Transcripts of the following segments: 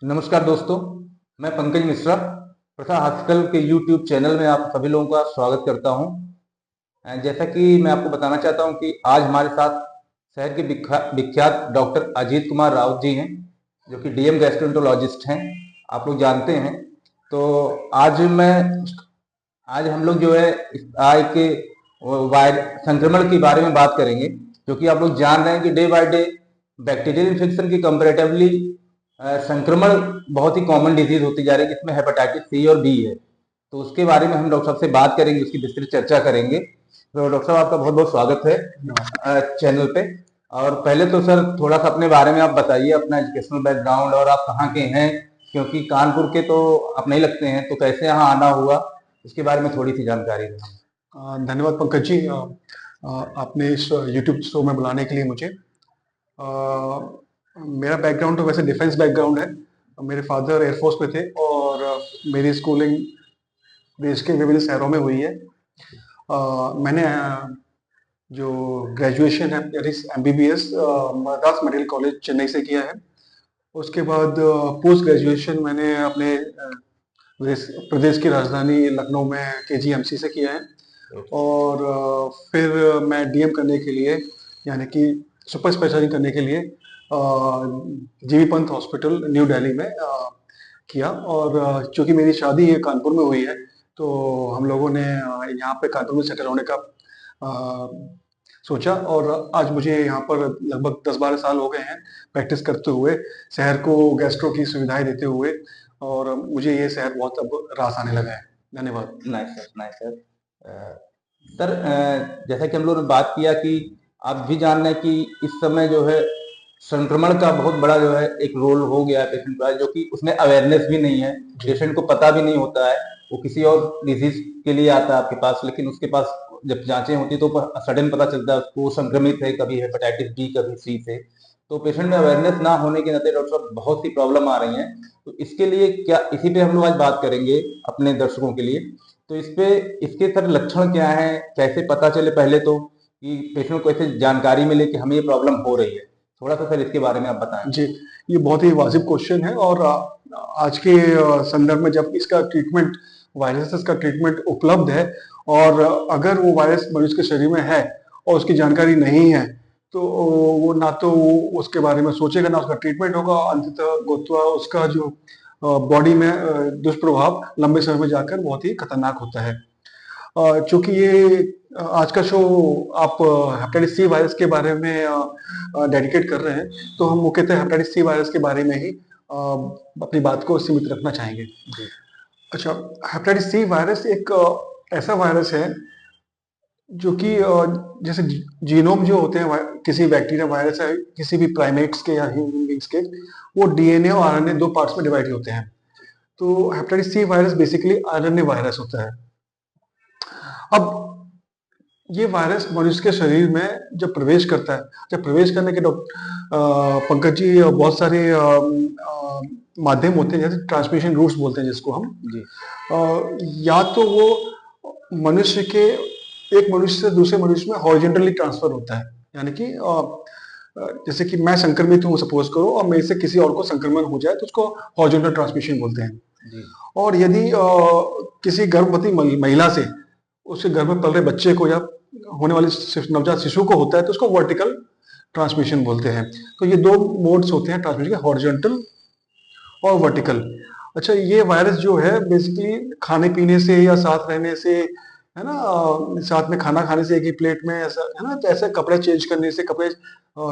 नमस्कार दोस्तों, मैं पंकज मिश्रा प्रथा हॉस्पिटल के यूट्यूब चैनल में आप सभी लोगों का स्वागत करता हूं। जैसा कि मैं आपको बताना चाहता हूं कि आज हमारे साथ शहर के विख्यात डॉक्टर अजीत कुमार राउत जी हैं, जो कि डीएम गैस्ट्रोएंटरोलॉजिस्ट हैं, आप लोग जानते हैं। तो आज हम लोग जो है इस आय के वायर संक्रमण के बारे में बात करेंगे, क्योंकि आप लोग जान रहे हैं कि day by day bacterial infection की कंपेरेटिवली संक्रमण बहुत ही कॉमन डिजीज होती जा रही है, जिसमें हेपेटाइटिस सी और बी है। तो उसके बारे में हम डॉक्टर साहब से बात करेंगे, उसकी विस्तृत चर्चा करेंगे। तो डॉक्टर साहब, आपका बहुत बहुत स्वागत है चैनल पे। और पहले तो सर थोड़ा सा अपने बारे में आप बताइए, अपना एजुकेशनल बैकग्राउंड और आप कहाँ के हैं, क्योंकि कानपुर के तो आप नहीं लगते हैं, तो कैसे यहाँ आना हुआ, इसके बारे में थोड़ी सी जानकारी दें। धन्यवाद पंकज जी, आपने इस यूट्यूब शो में बुलाने के लिए मुझे। मेरा बैकग्राउंड तो वैसे डिफेंस बैकग्राउंड है। मेरे फादर एयरफोर्स में थे और मेरी स्कूलिंग देश के विभिन्न शहरों में हुई है। मैंने जो ग्रेजुएशन है MBBS Madras medical college Chennai से किया है। उसके बाद पोस्ट ग्रेजुएशन मैंने अपने प्रदेश की राजधानी लखनऊ में KGMC से किया है। और फिर मैं DM करने के लिए, यानी कि सुपर स्पेशलिटी करने के लिए GB Pant hospital new Delhi में किया। और चूंकि मेरी शादी कानपुर में हुई है, तो हम लोगों ने यहाँ पे कानपुर में सेटल होने का सोचा। और आज मुझे यहाँ पर लगभग 10-12 साल हो गए हैं प्रैक्टिस करते हुए, शहर को गैस्ट्रो की सुविधाएं देते हुए, और मुझे ये शहर बहुत अब रास आने लगा है। धन्यवाद। Nice sir, nice sir. Sir, जैसा कि हम लोगों ने बात किया कि आप भी जान रहे हैं कि इस समय जो है संक्रमण का बहुत बड़ा जो है एक रोल हो गया है पेशेंट का, जो कि उसमें अवेयरनेस भी नहीं है, पेशेंट को पता भी नहीं होता है। वो किसी और डिजीज के लिए आता है आपके पास, लेकिन उसके पास जब जांचें होती तो सडन पता चलता है उसको संक्रमित है, कभी हेपेटाइटिस बी कभी सी से। तो पेशेंट में अवेयरनेस ना होने के नाते डॉक्टर साहब बहुत सी प्रॉब्लम आ रही हैं। तो इसके लिए क्या, इसी पे हम लोग आज बात करेंगे अपने दर्शकों के लिए। तो इसके सर लक्षण क्या है, कैसे पता चले पहले तो कि पेशेंट को ऐसे जानकारी मिले कि हमें ये प्रॉब्लम हो रही है, थोड़ा सा सर इसके बारे में आप बताएं। जी, ये बहुत ही वाजिब क्वेश्चन है। और आज के संदर्भ में जब इसका ट्रीटमेंट, वायरसेस का ट्रीटमेंट उपलब्ध है, और अगर वो वायरस मनुष्य के शरीर में है और उसकी जानकारी नहीं है, तो वो ना तो वो उसके बारे में सोचेगा, ना उसका ट्रीटमेंट होगा। अंततः गोत्वा उसका जो बॉडी में दुष्प्रभाव लंबे समय में जाकर बहुत ही खतरनाक होता है। चूंकि ये आज का शो आप हेपेटाइटिस सी वायरस के बारे में डेडिकेट कर रहे हैं, तो हम मुख्यतः हेपेटाइटिस सी वायरस के बारे में ही अपनी बात को सीमित रखना चाहेंगे। अच्छा, हेपेटाइटिस सी वायरस एक ऐसा वायरस है जो कि जैसे जीनोम जो होते हैं किसी बैक्टीरिया, वायरस है किसी भी प्राइमेट्स के या ह्यूमन बींग्स के, वो DNA और RNA दो पार्ट्स में डिवाइड होते हैं। तो hepatitis C virus basically RNA virus होता है। अब ये वायरस मनुष्य के शरीर में जब प्रवेश करता है, जब प्रवेश करने के पंकज जी बहुत सारे माध्यम होते हैं, जैसे ट्रांसमिशन रूट्स बोलते हैं जिसको हम जी। या तो वो मनुष्य के एक मनुष्य से दूसरे मनुष्य में हॉरिजॉन्टली ट्रांसफर होता है, यानी कि जैसे कि मैं संक्रमित हूँ सपोज करो, और मेरे से किसी और को संक्रमण हो जाए तो उसको हॉरिजॉन्टल ट्रांसमिशन बोलते हैं जी। और यदि किसी गर्भवती महिला से उसके घर में पल रहे बच्चे को या होने वाले नवजात शिशु को होता है, तो उसको वर्टिकल ट्रांसमिशन बोलते हैं। तो ये दो मोड्स होते हैं ट्रांसमिशन के, हॉरिजॉन्टल और वर्टिकल। अच्छा, ये वायरस जो है बेसिकली खाने पीने से या साथ रहने से, है ना, साथ में खाना खाने से एक ही प्लेट में, ऐसा है ना, तो ऐसे कपड़े चेंज करने से, कपड़े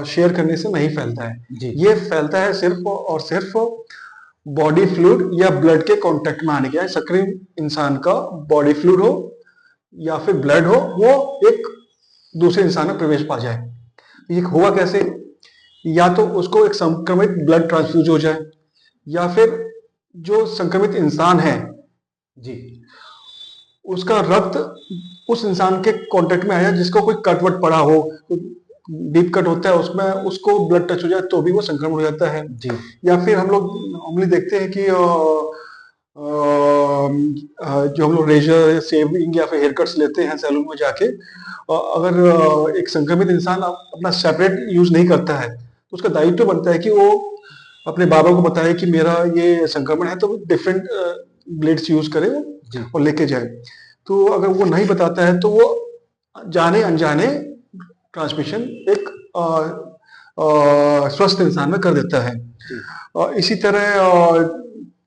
शेयर करने से नहीं फैलता है जी। ये फैलता है सिर्फ और सिर्फ बॉडी फ्लूइड या ब्लड के कांटेक्ट में आने के, सक्रिय इंसान का बॉडी फ्लूइड हो या फिर ब्लड हो, वो एक दूसरे इंसान में प्रवेश पा जाए। ये हुआ कैसे? या तो उसको एक संक्रमित ब्लड ट्रांसफ्यूज हो जाए, या फिर जो संक्रमित इंसान है जी, उसका रक्त उस इंसान के कांटेक्ट में आया जिसको कोई कट वट पड़ा हो, डीप कट होता है उसमें, उसको ब्लड टच हो जाए तो भी वो संक्रमण हो जाता है जी। या फिर हम लोग नॉर्मली देखते हैं कि जो हम लोग रेजर, शेविंग या फिर हेयर कट्स लेते हैं सैलून में जाके, अगर एक संक्रमित इंसान अपना सेपरेट यूज नहीं करता है, तो उसका दायित्व बनता है कि वो अपने बाबा को बताए कि मेरा ये संक्रमण है, तो डिफरेंट ब्लेड्स यूज करे वो जी और लेके जाए। तो अगर वो नहीं बताता है तो वो जाने अनजाने ट्रांसमिशन एक स्वस्थ इंसान में कर देता है। जी इसी तरह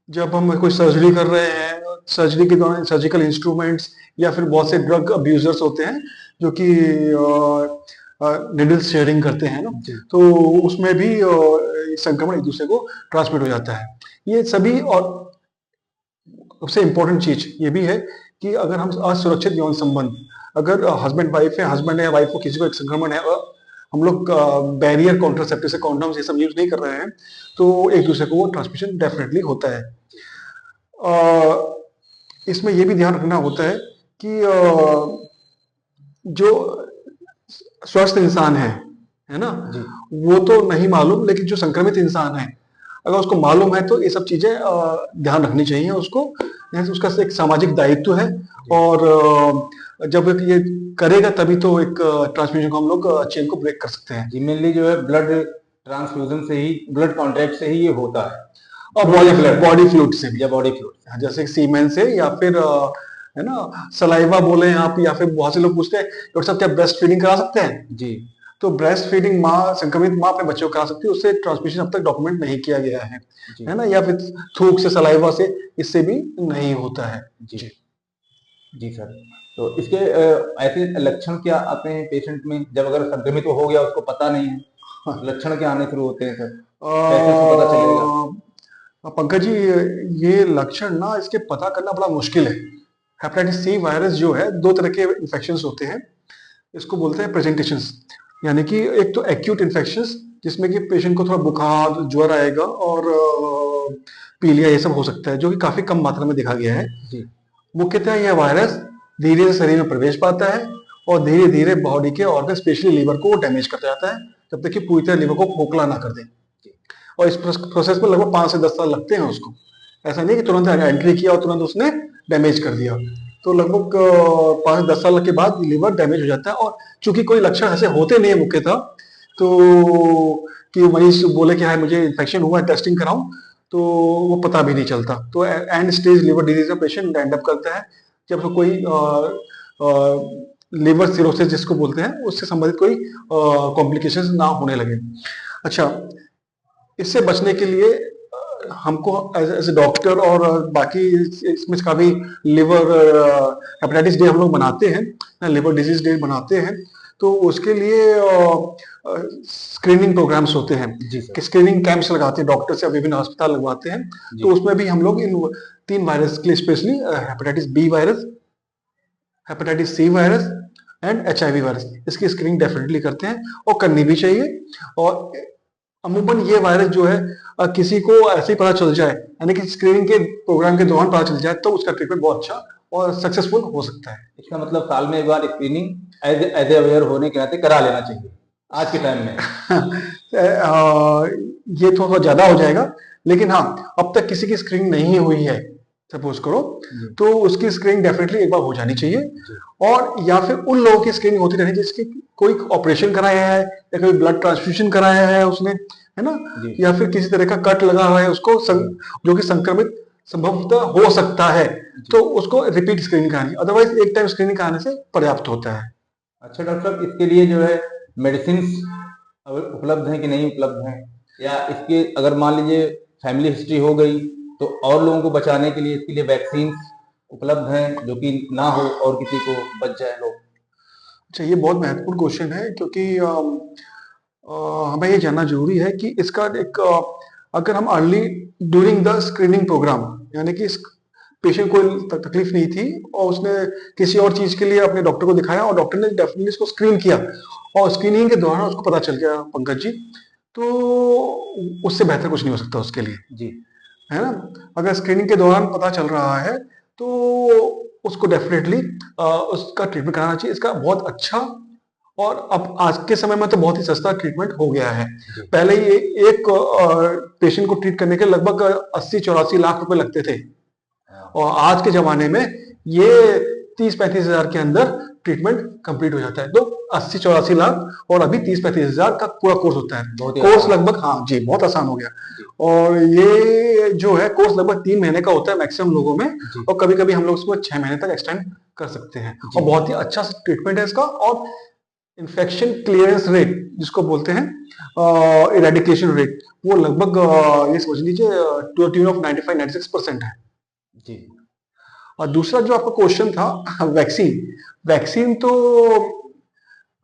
जब हम कोई सर्जरी कर रहे हैं, सर्जरी के दौरान सर्जिकल इंस्ट्रूमेंट्स या फिर बहुत से ड्रग अब्यूजर्स होते हैं जो कि निडल शेयरिंग करते हैं ना, जी तो उसमें भी संक्रमण एक दूसरे को ट्रांसमिट हो जाता है। ये सभी, और सबसे इंपॉर्टेंट चीज ये भी है कि अगर हम असुरक्षित यौन संबंध, अगर हस्बैंड वाइफ है, हस्बैंड या वाइफ को किसी को एक संक्रमण है और हम लोग बैरियर कॉन्ट्रासेप्टिव से कॉन्डोम्स ये सब यूज नहीं कर रहे हैं, तो एक दूसरे को वो ट्रांसमिशन डेफिनेटली होता है। इसमें ये भी ध्यान रखना होता है कि जो स्वस्थ इंसान है ना, जी वो तो नहीं मालूम, लेकिन जो संक्रमित इंसान है अगर उसको मालूम है तो ये सब चीजें ध्यान रखनी चाहिए उसको। जैसे उसका एक सामाजिक दायित्व है, और जब ये करेगा तभी तो एक ट्रांसमिशन को हम लोग चेन को ब्रेक कर सकते हैं। जी मेनली जो है ब्लड ट्रांसफ्यूजन से ही, ब्लड कॉन्ट्रैक्ट से ही ये होता है, और ब्लड बॉडी फ्लूइड से भी, या बॉडी फ्लूइड। जैसे सीमेन से, या फिर है ना, सलाइवा बोले आप, या फिर बहुत से लोग पूछते हैं डॉक्टर साहब क्या ब्रेस्ट फीडिंग करा सकते हैं? जी तो ब्रेस्ट फीडिंग माँ, संक्रमित माँ अपने बच्चों को करा सकती है, उससे ट्रांसमिशन अब तक डॉक्यूमेंट नहीं किया गया है जी है ना, या फिर थूक से, सलाइवा से, इससे भी नहीं होता है। जी जी सर। तो इसके ऐसे लक्षण क्या आते हैं पेशेंट में, जब अगर संक्रमित हो गया उसको पता नहीं है, हाँ। लक्षण क्या आने शुरू होते हैं सर, कैसे उसको पता चलेगा? पंकज जी, ये लक्षण ना इसके पता करना बड़ा मुश्किल है। हेपेटाइटिस सी वायरस जो है, दो तरह के इन्फेक्शंस होते हैं, इसको बोलते हैं प्रेजेंटेशंस। यानी कि एक तो एक्यूट इन्फेक्शंस, जिसमें कि पेशेंट को थोड़ा बुखार, ज्वर आएगा और पीलिया ये सब हो सकता है, जो कि काफी कम मात्रा में देखा गया है। जी मुख्यतः यह वायरस धीरे धीरे शरीर में प्रवेश पाता है और धीरे धीरे बॉडी के ऑर्गन, स्पेशली लीवर को डैमेज करता जाता है, जब तक कि पूरी तरह लीवर को खोखला ना कर दे। और इस प्रोसेस में लगभग 5 से 10 साल लगते हैं उसको। ऐसा नहीं कि तुरंत एंट्री किया और तुरंत उसने डैमेज कर दिया। तो लगभग 5 से 10 साल के बाद लीवर डैमेज हो जाता है। और चूंकि कोई लक्षण ऐसे होते नहीं है मुख्यतः, तो कि मरीज बोले कि हाँ मुझे इन्फेक्शन हुआ है, टेस्टिंग कराऊं, तो वो पता भी नहीं चलता। तो एंड स्टेज लिवर डिजीज में पेशेंट एंड अप करता है, जब तो कोई लिवर सिरोसिस जिसको बोलते हैं, उससे संबंधित कोई कॉम्प्लिकेशंस ना होने लगे। अच्छा, इससे बचने के लिए हमको एज ए डॉक्टर, और बाकी इसमें काफी लिवर हेपेटाइटिस डे हम लोग मनाते हैं, लिवर डिजीज डे मनाते हैं, तो उसके लिए स्क्रीनिंग प्रोग्राम्स होते हैं जी सर। कि स्क्रीनिंग कैंप्स लगाते हैं डॉक्टर से, विभिन्न अस्पताल लगवाते हैं। तो उसमें भी हम लोग इन 3 वायरस के लिए, specially hepatitis B virus, hepatitis C virus and HIV virus, इसकी स्क्रीनिंग डेफिनेटली करते हैं और करनी भी चाहिए। और अमूमन ये वायरस जो है किसी को ऐसे ही पता चल जाए, यानी कि स्क्रीनिंग के प्रोग्राम के दौरान पता चल जाए, तो उसका ट्रीटमेंट बहुत अच्छा और सक्सेसफुल हो सकता है। इसका मतलब साल में एक बार स्क्रीनिंग एज अवेयर होने के नाते करा लेना चाहिए आज के टाइम में। ये थोड़ा ज्यादा हो जाएगा, लेकिन हाँ, अब तक किसी की स्क्रीनिंग नहीं हुई है सपोज करो, तो उसकी स्क्रीनिंग डेफिनेटली एक बार हो जानी चाहिए। और या फिर उन लोगों की स्क्रीनिंग होती रहनी जिसकी कोई ऑपरेशन कराया है, या कोई ब्लड ट्रांसफ्यूजन कराया है उसने, है ना, या फिर किसी तरह का कट लगा हुआ है उसको, जो कि संक्रमित संभवतः हो सकता है, तो उसको रिपीट स्क्रीनिंग करानी। अदरवाइज एक टाइम स्क्रीनिंग कराने से पर्याप्त होता है। अच्छा डॉक्टर साहब, इसके लिए जो है मेडिसिन उपलब्ध हैं कि नहीं उपलब्ध हैं, या इसके अगर मान लीजिए फैमिली हिस्ट्री हो गई तो और लोगों को बचाने के लिए इसके लिए वैक्सीन उपलब्ध हैं जो कि ना हो और किसी को बच जाए लोग? अच्छा, ये बहुत महत्वपूर्ण क्वेश्चन है, क्योंकि हमें ये जानना जरूरी है कि इसका एक अगर हम early during the screening programme, यानी कि पेशेंट को तकलीफ नहीं थी और उसने किसी और चीज के लिए अपने डॉक्टर को दिखाया और डॉक्टर ने डेफिनेटली इसको स्क्रीन किया और स्क्रीनिंग के दौरान उसको पता चल गया पंकज जी, तो उससे बेहतर कुछ नहीं हो सकता उसके लिए, जी है ना। अगर स्क्रीनिंग के दौरान पता चल रहा है तो उसको डेफिनेटली उसका ट्रीटमेंट कराना चाहिए। इसका बहुत अच्छा, और अब आज के समय में तो बहुत ही सस्ता ट्रीटमेंट हो गया है। पहले ये एक पेशेंट को ट्रीट करने के लगभग 80-84 लाख रुपए लगते थे, और आज के जमाने में ये 30-35 हजार के अंदर ट्रीटमेंट कंप्लीट हो जाता है। तो 80-84 लाख, और अभी 30-35 हजार का पूरा कोर्स होता है। बहुत ही कोर्स आसान। लगभग, हाँ जी, बहुत आसान हो गया। जी और ये जो है कोर्स लगभग 3 महीने का होता है मैक्सिमम लोगों में, जी और कभी कभी हम लोग उसको 6 महीने तक एक्सटेंड कर सकते हैं। जी और बहुत ही अच्छा ट्रीटमेंट है इसका। और इन्फेक्शन क्लियरेंस रेट जिसको बोलते हैं, इरेडिकेशन रेट, वो लगभग ये समझ लीजिए टू ट्यून ऑफ 95-96% है। जी और दूसरा जो आपका क्वेश्चन था, वैक्सीन। वैक्सीन तो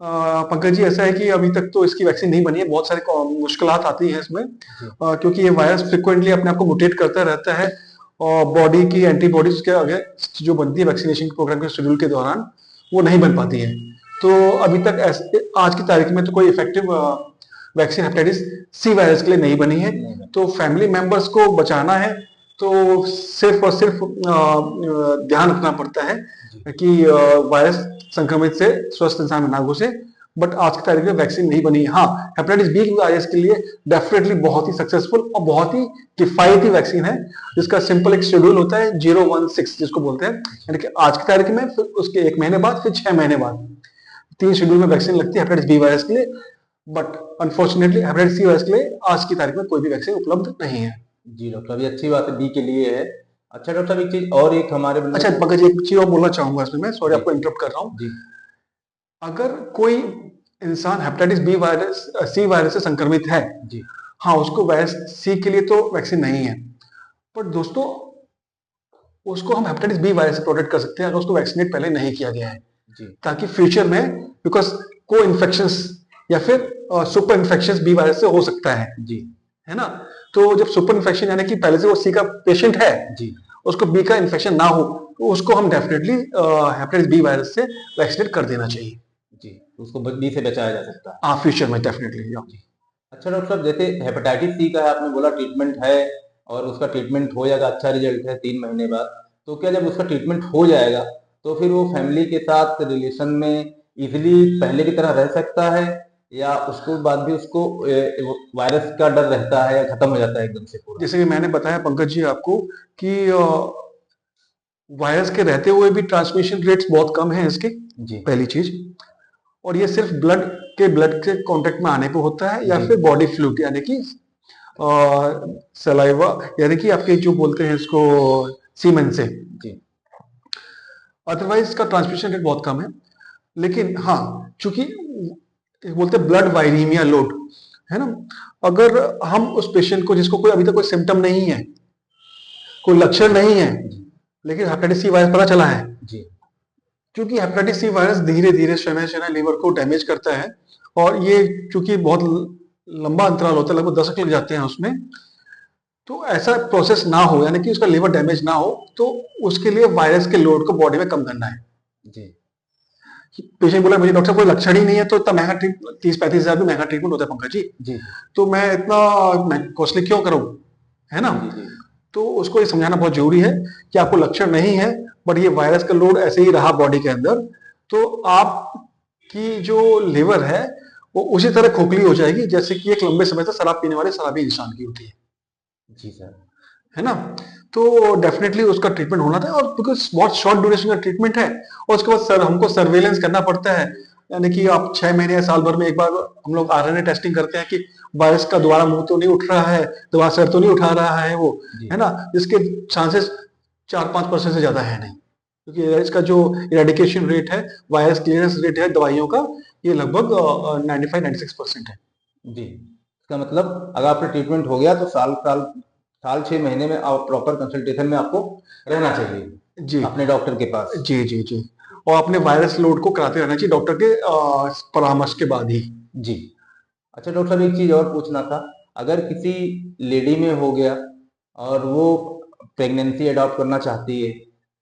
पंकज जी ऐसा है कि अभी तक तो इसकी वैक्सीन नहीं बनी है। बहुत सारी मुश्किलात आती हैं इसमें, जी क्योंकि ये वायरस फ्रिक्वेंटली अपने आप को मुटेट करता रहता है, और बॉडी की एंटीबॉडीज के आगे जो बनती है वैक्सीनेशन प्रोग्राम के शेड्यूल के दौरान, वो नहीं बन पाती है। तो अभी तक आज की तारीख में तो कोई effective vaccine hepatitis C virus के लिए नहीं बनी है। नहीं बनी। तो फैमिली मेंबर्स को बचाना है तो सिर्फ और सिर्फ ध्यान रखना पड़ता है जी कि वायरस संक्रमित से स्वस्थ इंसान में ना घुसे। बट आज की तारीख में वैक्सीन नहीं बनी है। हाँ, हेपेटाइटिस बी वायरस के लिए डेफिनेटली बहुत ही सक्सेसफुल और बहुत ही किफायती वैक्सीन है, जिसका सिंपल एक शेड्यूल होता है 016 जिसको बोलते हैं। यानी कि आज की तारीख में, फिर उसके 1 महीने बाद, फिर 6 महीने बाद 3 शेड्यूल में वैक्सीन लगती है हेपेटाइटिस बी वायरस के लिए। But unfortunately hepatitis C virus के लिए आज की तारीख में कोई भी वैक्सीन उपलब्ध नहीं है। जी डॉक्टर साहब, ये अच्छी बात है, बी के लिए है। अच्छा डॉक्टर साहब, एक चीज और, एक हमारे अच्छा मतलब। पंकज जी, एक चीज और बोलना चाहूंगा इसमें मैं, सॉरी जी आपको इंटरप्ट कर रहा हूँ। जी अगर कोई इंसान hepatitis B virus C virus से संक्रमित है, जी हाँ, उसको वायरस सी के लिए तो वैक्सीन नहीं है। पर दोस्तों, उसको हम हेपेटाइटिस बी वायरस से प्रोटेक्ट कर सकते हैं अगर उसको वैक्सीनेट पहले नहीं किया गया है, जी ताकि फ्यूचर में, बिकॉज को इन्फेक्शंस या फिर सुपर इन्फेक्शन बी वायरस से हो सकता जी है ना। तो जब सुपर इन्फेक्शन यानी कि पहले से वो सी का पेशेंट है, जी उसको बी का इन्फेक्शन ना हो, तो उसको हम डेफिनेटली हेपेटाइटिस बी वायरस से वैक्सीनेट कर देना चाहिए। जी, तो उसको बी से बचाया जा सकता है। हाँ, फ्यूचर में डेफिनेटली। जी। अच्छा डॉक्टर साहब, जैसे हेपेटाइटिस सी का है, आपने बोला ट्रीटमेंट है और उसका ट्रीटमेंट हो जाएगा, अच्छा रिजल्ट है 3 महीने बाद। तो क्या जब उसका ट्रीटमेंट हो जाएगा तो फिर वो फैमिली के साथ रिलेशन में इजीली पहले की तरह रह सकता है, या उसके बाद भी उसको वायरस का डर रहता है, या खत्म हो जाता है एकदम से पूरा? जैसे कि मैंने बताया पंकज जी आपको कि वायरस के रहते हुए भी ट्रांसमिशन रेट्स बहुत कम हैं इसके, जी पहली चीज। और ये सिर्फ ब्लड के कांटेक्ट में आने पे होता है, या जी फिर बॉडी फ्लूइड यानी कि सलाइवा, यानी कि आपके जो बोलते हैं इसको सीमेन से। जी अदरवाइज इसका ट्रांसमिशन रेट बहुत कम है। लेकिन हाँ, चूंकि बोलते हैं ब्लड वायरीमिया लोड है ना, अगर हम उस पेशेंट को जिसको कोई अभी तक कोई सिम्टम नहीं है, कोई लक्षण नहीं है, जी लेकिन हेपेटाइटिस सी वायरस पता चला है, जी क्योंकि हेपेटाइटिस सी वायरस धीरे धीरे शनय शनय लीवर को डैमेज करता है। और ये चूंकि बहुत लंबा अंतराल होता है, लगभग 10 लग जाते हैं उसमें। तो ऐसा प्रोसेस ना हो, यानी कि उसका लीवर डैमेज ना हो, तो उसके लिए वायरस के लोड को बॉडी में कम करना है। जी पेशेंट बोला मुझे डॉक्टर साहब कोई लक्षण ही नहीं है, तो इतना महंगा 30-35 हजार भी महंगा ट्रीटमेंट होता है पंकज जी, जी तो मैं इतना कॉस्टली क्यों करूं, है ना। जी जी तो उसको ये समझाना बहुत जरूरी है कि आपको लक्षण नहीं है, बट ये वायरस का लोड ऐसे ही रहा बॉडी के अंदर, तो आपकी जो लिवर है वो उसी तरह खोखली हो जाएगी जैसे कि एक लंबे समय से शराब पीने वाले शराबी इंसान की होती जी सर। है ना। तो डेफिनेटली उसका ट्रीटमेंट होना था, और बिकॉज बहुत शॉर्ट ड्यूरेशन का ट्रीटमेंट है, और उसके बाद सर हमको सर्वेलेंस करना पड़ता है। यानी कि आप 6 महीने या साल भर में एक बार हम लोग आरएनए टेस्टिंग करते हैं कि वायरस का दोबारा मुंह तो नहीं उठ रहा है, दोबारा सर तो नहीं उठा रहा है वो, जी है ना। इसके चांसेस 4-5% से ज्यादा है नहीं, क्योंकि इसका जो इरेडिकेशन रेट है, वायरस क्लियरेंस रेट है दवाइयों का, ये लगभग 95-96% है। जी, इसका मतलब अगर आपका ट्रीटमेंट हो गया तो साल साल साल 6 महीने में आप प्रॉपर कंसल्टेशन में आपको रहना चाहिए जी अपने डॉक्टर के पास। जी जी जी। और अपने वायरस लोड को कराते रहना चाहिए डॉक्टर के परामर्श के बाद ही। जी। अच्छा डॉक्टर साहब, एक चीज और पूछना था। अगर किसी लेडी में हो गया और वो प्रेगनेंसी अडॉप्ट करना चाहती है,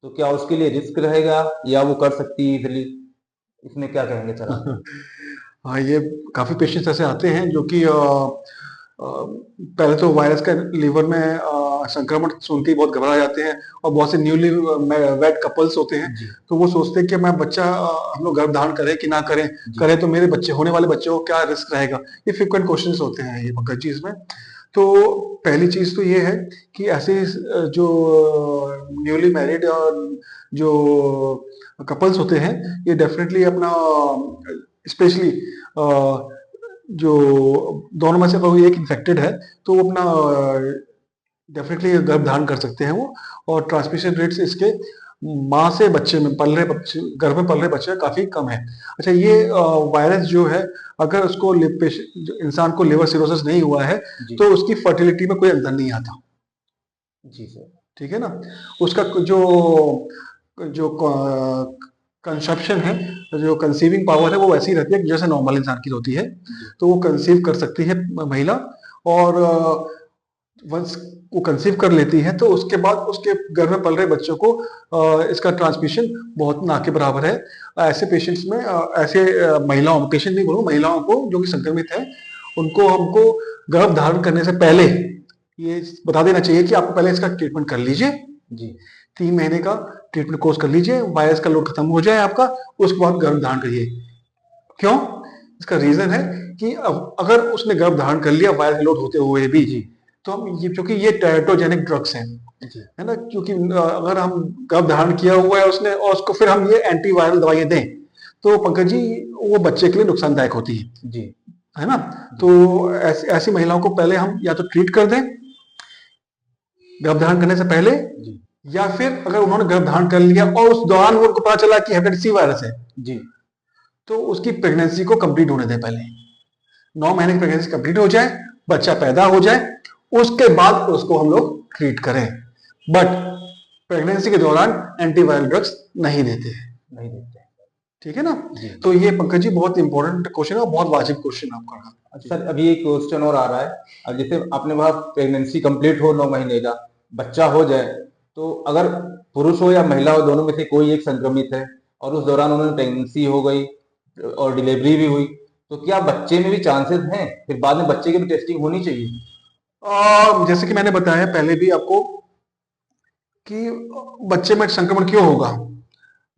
तो क्या उसके लिए रिस्क रहेगा, या वो कर सकती है इजिली? इसमें क्या कहेंगे सर आप? हाँ, ये काफी पेशेंट्स ऐसे आते हैं जो कि पहले तो वायरस का लीवर में संक्रमण सुनते ही बहुत घबरा जाते हैं, और बहुत से न्यूली वेड कपल्स होते हैं, जी तो वो सोचते हैं कि मैं बच्चा हम लोग गर्भ धारण करें कि ना करें, जी करें तो मेरे बच्चे होने वाले बच्चे को क्या रिस्क रहेगा। ये फ्रिक्वेंट क्वेश्चंस होते हैं ये पंकज जी इसमें। तो पहली चीज तो ये है कि ऐसे जो न्यूली मैरिड और जो कपल्स होते हैं, ये डेफिनेटली अपना स्पेशली जो दोनों में से कोई एक इन्फेक्टेड है तो वो अपना डेफिनेटली गर्भ धारण कर सकते हैं वो। और ट्रांसमिशन रेट्स इसके माँ से बच्चे में पल रहे बच्चे, गर्भ में पल रहे बच्चे काफी कम है। अच्छा, ये वायरस जो है अगर उसको जो इंसान को लिवर सिरोसिस नहीं हुआ है तो उसकी फर्टिलिटी में कोई अंतर नहीं आता। जी सर। ठीक है ना। उसका जो जो कंसेप्शन है, जो कंसीविंग पावर है वो वैसी रहती है जैसे नॉर्मल इंसान की होती है। तो वो कंसीव कर सकती है महिला, और वंस वो कंसीव कर लेती है तो उसके बाद उसके घर में पल रहे बच्चों को इसका ट्रांसमिशन बहुत ना के बराबर है। ऐसे पेशेंट्स में ऐसे महिलाओं, पेशेंट नहीं बोलूँ, महिलाओं को जो कि संक्रमित है उनको हमको गर्भ धारण करने से पहले ये बता देना चाहिए कि आपको पहले इसका ट्रीटमेंट कर लीजिए जी। 3 महीने का ट्रीटमेंट कोर्स कर लीजिए, वायरस का लोड खत्म हो जाए आपका, उसके बाद गर्भ धारण करिए। क्यों? इसका रीजन है कि अगर उसने गर्भ धारण कर लिया वायरस लोड होते हुए भी, तो हम ये, क्योंकि ये टेरेटोजेनिक ड्रग्स हैं, है ना, क्योंकि अगर हम गर्भ धारण किया हुआ है उसने और उसको फिर हम ये एंटीवायरल दवाइयां दें तो पंकज जी वो बच्चे के लिए नुकसानदायक होती है जी, है ना। तो ऐसी महिलाओं को पहले हम या तो ट्रीट कर दें गर्भ धारण करने से पहले, या फिर अगर उन्होंने गर्भ धारण कर लिया और उस दौरान वो उनको पता चला कि हेपेटाइटिस सी वायरस है जी, तो उसकी प्रेगनेंसी को कंप्लीट होने दें। पहले 9 महीने की प्रेगनेंसी कंप्लीट हो जाए, बच्चा पैदा हो जाए, उसके बाद उसको हम लोग ट्रीट करें। बट प्रेगनेंसी के दौरान एंटीवायरल ड्रग्स नहीं देते। ठीक है ना। तो ये पंकज जी बहुत इंपॉर्टेंट क्वेश्चन है और बहुत वाजिब क्वेश्चन आपका। सर अभी एक क्वेश्चन और आ रहा है, अब जैसे आपने कहा प्रेगनेंसी कंप्लीट हो 9 महीने का, बच्चा हो जाए, तो अगर पुरुष हो या महिला हो दोनों में से कोई एक संक्रमित है और उस दौरान उन्होंने प्रेगनेंसी हो गई और डिलीवरी भी हुई, तो क्या बच्चे में भी चांसेस हैं? फिर बाद में बच्चे की भी टेस्टिंग होनी चाहिए? जैसे कि मैंने बताया पहले भी आपको कि बच्चे में संक्रमण क्यों होगा।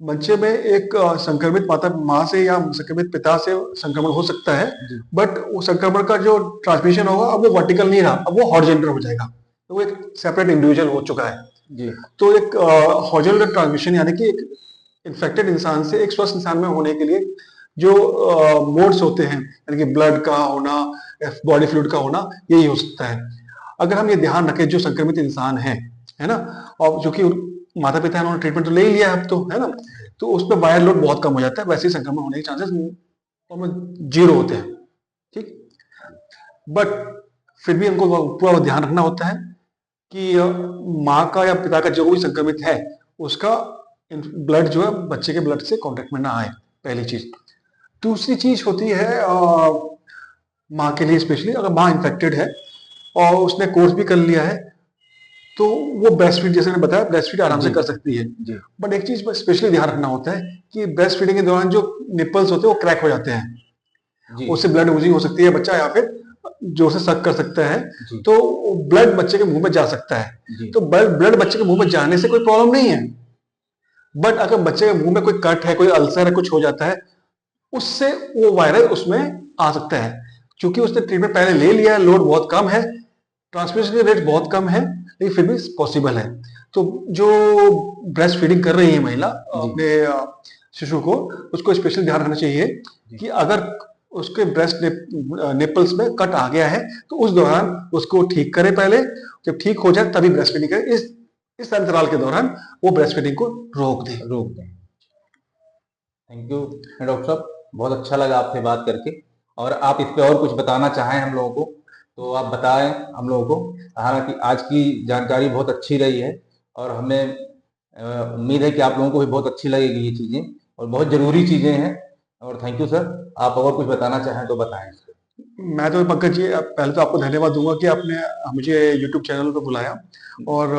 बच्चे में एक संक्रमित माँ से या संक्रमित पिता से संक्रमण हो सकता है, बट वो संक्रमण का जो ट्रांसमिशन होगा अब वो वर्टिकल नहीं रहा, अब वो हॉरिजॉन्टल हो जाएगा, तो वो एक सेपरेट इंडिविजुअल हो चुका है जी। तो एक हॉरिजॉन्टल ट्रांसमिशन यानी कि एक इन्फेक्टेड इंसान से एक स्वस्थ इंसान में होने के लिए जो मोड्स होते हैं, यानी कि ब्लड का होना, बॉडी फ्लूइड का होना, यही हो सकता है। अगर हम ये ध्यान रखें जो संक्रमित इंसान है ना, और जो कि माता पिता है उन्होंने ट्रीटमेंट तो ले ही लिया अब तो, है ना, तो उस पर वायर लोड बहुत कम हो जाता है, वैसे ही संक्रमण होने के चांसेस जीरो होते हैं। ठीक, बट फिर भी हमको पूरा ध्यान रखना होता है कि माँ का या पिता का जो भी संक्रमित है उसका ब्लड जो है बच्चे के ब्लड से कांटेक्ट में ना आए, पहली चीज। दूसरी चीज होती है माँ के लिए स्पेशली, अगर माँ इन्फेक्टेड है और उसने कोर्स भी कर लिया है तो वो ब्रेस्ट फीड, जैसे मैंने बताया, ब्रेस्ट फीड आराम से कर सकती है। बट एक चीज स्पेशली ध्यान रखना होता है कि ब्रेस्ट फीडिंग के दौरान जो निपल्स होते हैं वो क्रैक हो जाते हैं, उससे ब्लड ओजिंग हो सकती है, बच्चा या फिर जोर से सक कर सकता है, तो ब्लड बच्चे के मुंह में जा सकता है। तो ब्लड बच्चे के मुंह में जाने से कोई प्रॉब्लम नहीं है, बट अगर बच्चे के मुंह में कोई कट है, कोई अल्सर है, कुछ हो जाता है, उससे वो वायरस उसमें आ सकता है। क्योंकि उसने ट्रीटमेंट पहले ले लिया है, लोड बहुत कम है, ट्रांसमिशन रेट बहुत कम है, लेकिन फिर भी पॉसिबल है। तो जो ब्रेस्ट फीडिंग कर रही है महिला अपने शिशु को, उसको स्पेशल ध्यान रखना चाहिए कि अगर उसके ब्रेस्ट निपल्स में कट आ गया है तो उस दौरान उसको ठीक करे, पहले जब ठीक हो जाए तभी ब्रेस्ट फीडिंग करे। इस अंतराल के दौरान वो ब्रेस्ट फीडिंग को रोक दें। थैंक यू डॉक्टर साहब, बहुत अच्छा लगा आपसे बात करके। और आप इस पे और कुछ बताना चाहें हम लोगों को तो आप बताएं हम लोगों को। हालांकि आज की जानकारी बहुत अच्छी रही है और हमें उम्मीद है कि आप लोगों को भी बहुत अच्छी लगेगी ये चीज़ें, और बहुत ज़रूरी चीज़ें हैं। और थैंक यू सर, आप और कुछ बताना चाहें तो बताएं। मैं तो पंकज जी पहले तो आपको धन्यवाद दूंगा कि आपने मुझे YouTube चैनल पर बुलाया और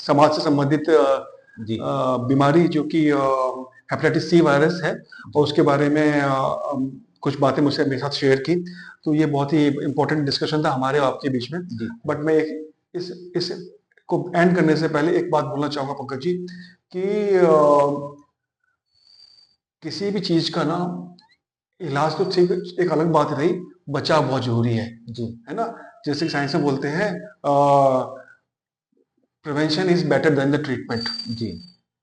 समाज से संबंधित बीमारी जो कि हेपेटाइटिस सी वायरस है और उसके बारे में कुछ बातें मुझसे मेरे साथ शेयर की। तो ये बहुत ही इंपॉर्टेंट डिस्कशन था हमारे और आपके बीच में। बट मैं इस को एंड करने से पहले एक बात बोलना चाहूंगा पंकज जी कि किसी भी चीज का ना इलाज तो ठीक, एक अलग बात रही, बचाव बहुत जरूरी है जी, है ना। जैसे कि साइंस में बोलते हैं prevention is better than the treatment जी,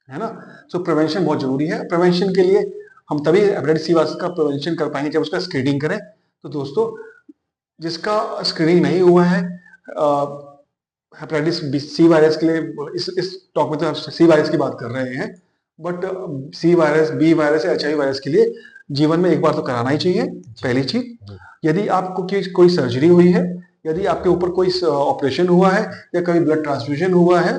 है ना। सो प्रिवेंशन बहुत जरूरी है। प्रिवेंशन के लिए हम तभी हेपेटाइटिस सी वायरस का प्रिवेंशन कर पाएंगे जब उसका स्क्रीनिंग करें। तो दोस्तों, जिसका स्क्रीनिंग नहीं हुआ है हेपेटाइटिस सी वायरस के लिए, इस टॉक में तो सी वायरस की बात कर रहे हैं, but C virus, B virus या HIV वायरस के लिए जीवन में एक बार तो कराना ही चाहिए, पहली चीज। यदि आपको कोई सर्जरी हुई है, यदि आपके ऊपर कोई ऑपरेशन हुआ है, या कभी ब्लड ट्रांसफ्यूजन हुआ है,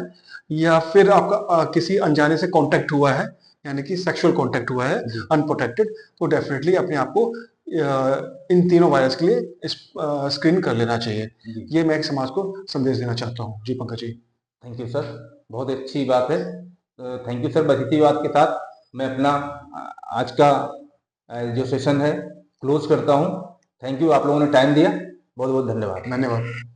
या फिर आपका किसी अनजाने से कांटेक्ट हुआ है, यानी कि सेक्सुअल कांटेक्ट हुआ है अनप्रोटेक्टेड, तो डेफिनेटली अपने आप को इन तीनों वायरस के लिए स्क्रीन कर लेना चाहिए। ये मैं एक समाज को संदेश देना चाहता हूँ। जी Pankaj ji. Thank you sir, बहुत अच्छी बात है। Thank you sir. बस इसी बात के साथ मैं अपना आज का जो सेशन है क्लोज करता हूँ। थैंक यू, आप लोगों ने टाइम दिया, बहुत बहुत धन्यवाद। धन्यवाद।